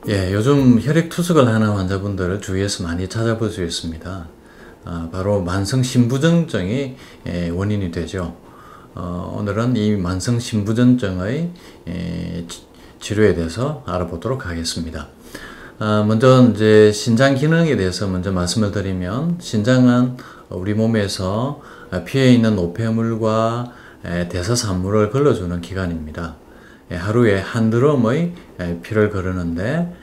요즘 혈액 투석을 하는 환자분들을 주위에서 많이 찾아볼 수 있습니다. 바로 만성 신부전증이 원인이 되죠. 오늘은 이 만성 신부전증의 치료에 대해서 알아보도록 하겠습니다. 먼저 이제 신장 기능에 대해서 먼저 말씀을 드리면, 신장은 우리 몸에서 피에 있는 노폐물과 대사산물을 걸러주는 기관입니다. 하루에 한 드럼의 피를 거르는데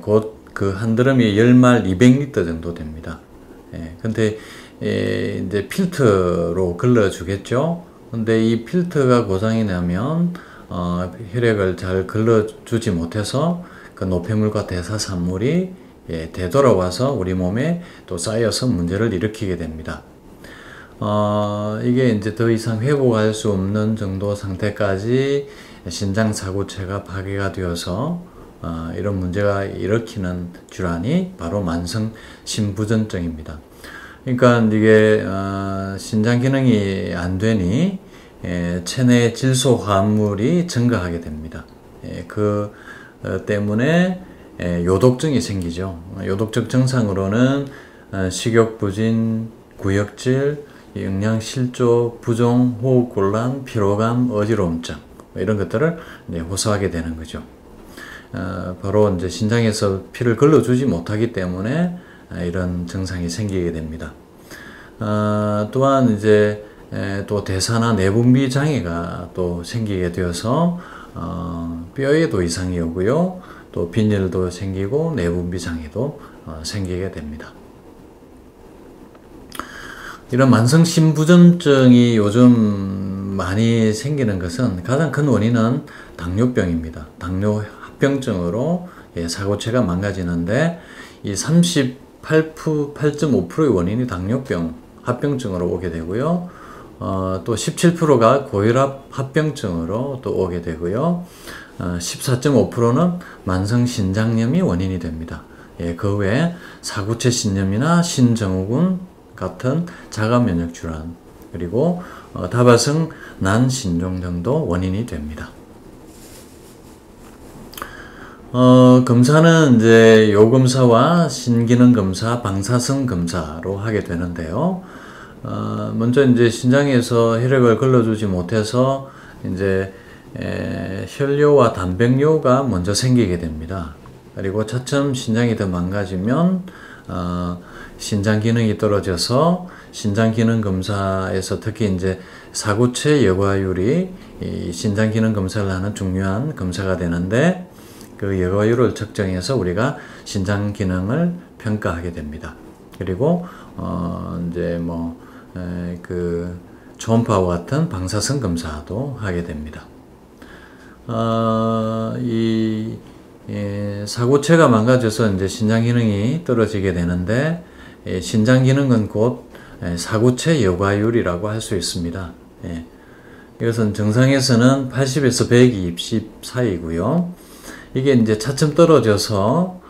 곧 그 한 드럼이 10말 200리터 정도 됩니다. 근데 이제 필터로 걸러주겠죠. 근데 이 필터가 고장이 나면 혈액을 잘 걸러주지 못해서 그 노폐물과 대사산물이 되돌아와서 우리 몸에 또 쌓여서 문제를 일으키게 됩니다. 이게 이제 더 이상 회복할 수 없는 정도 상태까지 신장 사구체가 파괴가 되어서 이런 문제가 일으키는 질환이 바로 만성 신부전증입니다. 그러니까 이게 신장 기능이 안 되니 체내 질소 화합물이 증가하게 됩니다. 그 때문에 요독증이 생기죠. 요독적 증상으로는 식욕부진, 구역질, 영양실조, 부종, 호흡곤란, 피로감, 어지러움증 이런 것들을 호소하게 되는 거죠. 바로 이제 신장에서 피를 걸러주지 못하기 때문에 이런 증상이 생기게 됩니다. 또한 이제 또 대사나 내분비 장애가 또 생기게 되어서 뼈에도 이상이 오고요, 또 빈혈도 생기고 내분비 장애도 생기게 됩니다. 이런 만성 신부전증이 요즘 많이 생기는 것은 가장 큰 원인은 당뇨병입니다. 당뇨 합병증으로 사고체가 망가지는데 이 38.5%의 원인이 당뇨병 합병증으로 오게 되고요. 또 17%가 고혈압 합병증으로 또 오게 되고요. 14.5%는 만성 신장염이 원인이 됩니다. 그 외에 사구체 신염이나 신증후군 같은 자가 면역 질환, 그리고 다발성 난신종 등도 원인이 됩니다. 검사는 이제 요검사와 신기능검사, 방사선 검사로 하게 되는데요. 먼저 이제 신장에서 혈액을 걸러주지 못해서 이제 혈뇨와 단백뇨가 먼저 생기게 됩니다. 그리고 차츰 신장이 더 망가지면 신장 기능이 떨어져서 신장 기능 검사에서 특히 이제 사구체 여과율이 이 신장 기능 검사를 하는 중요한 검사가 되는데, 그 여과율을 측정해서 우리가 신장 기능을 평가하게 됩니다. 그리고 이제 그 초음파와 같은 방사선 검사도 하게 됩니다. 사구체가 망가져서 이제 신장 기능이 떨어지게 되는데, 신장 기능은 곧 사구체 여과율이라고 할 수 있습니다. 이것은 정상에서는 80에서 120 사이고요. 이게 이제 차츰 떨어져서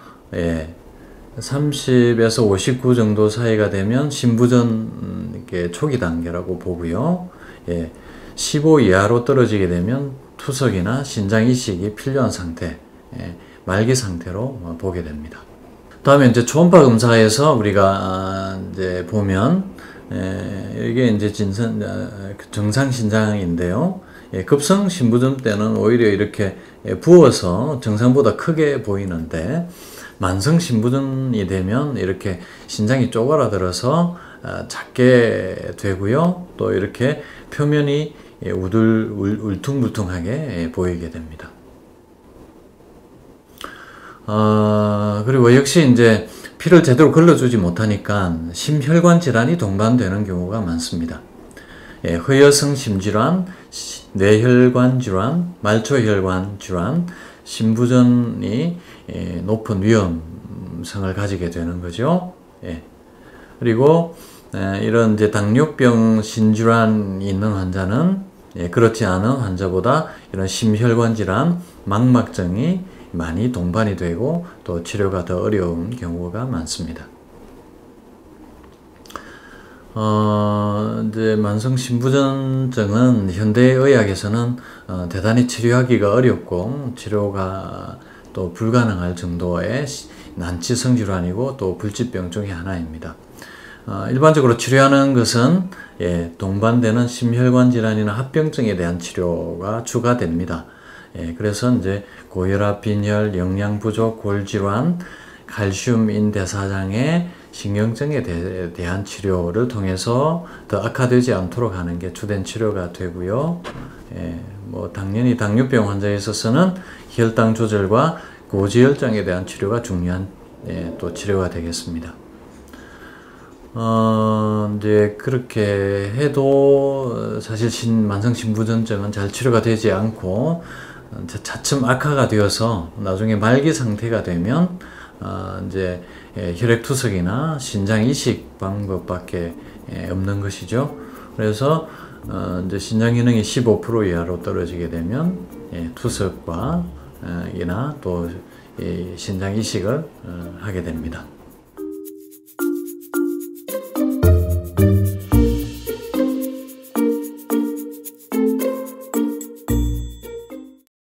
30에서 59 정도 사이가 되면 신부전 초기 단계라고 보고요. 15 이하로 떨어지게 되면 투석이나 신장 이식이 필요한 상태, 말기 상태로 보게 됩니다. 다음에 이제 초음파 검사에서 우리가 이제 보면 이게 이제 정상 신장인데요. 급성 신부전 때는 오히려 이렇게 부어서 정상보다 크게 보이는데, 만성 신부전이 되면 이렇게 신장이 쪼그라들어서 작게 되고요. 또 이렇게 표면이 울퉁불퉁하게 보이게 됩니다. 그리고 역시 이제 피를 제대로 걸러주지 못하니까 심혈관 질환이 동반되는 경우가 많습니다. 허여성 심질환, 뇌혈관 질환, 말초혈관 질환, 신부전이 높은 위험성을 가지게 되는 거죠. 그리고 이런 이제 당뇨병 신질환이 있는 환자는 그렇지 않은 환자보다 이런 심혈관 질환, 망막증이 많이 동반이 되고 또 치료가 더 어려운 경우가 많습니다. 이제 만성 신부전증은 현대의학에서는 대단히 치료하기가 어렵고 치료가 또 불가능할 정도의 난치성 질환이고 또 불치병 중에 하나입니다. 일반적으로 치료하는 것은 동반되는 심혈관 질환이나 합병증에 대한 치료가 추가됩니다. 그래서 이제 고혈압, 빈혈, 영양 부족, 골질환, 칼슘 인대사장애, 신경증에 대한 치료를 통해서 더 악화되지 않도록 하는 게 주된 치료가 되고요. 뭐 당연히 당뇨병 환자에 있어서는 혈당 조절과 고지혈증에 대한 치료가 중요한 또 치료가 되겠습니다. 이제 그렇게 해도 사실 만성 신부전증은 잘 치료가 되지 않고 차츰 악화가 되어서 나중에 말기 상태가 되면 이제 혈액투석이나 신장 이식 방법밖에 없는 것이죠. 그래서 이제 신장 기능이 15% 이하로 떨어지게 되면 투석과 이나 또 신장 이식을 하게 됩니다.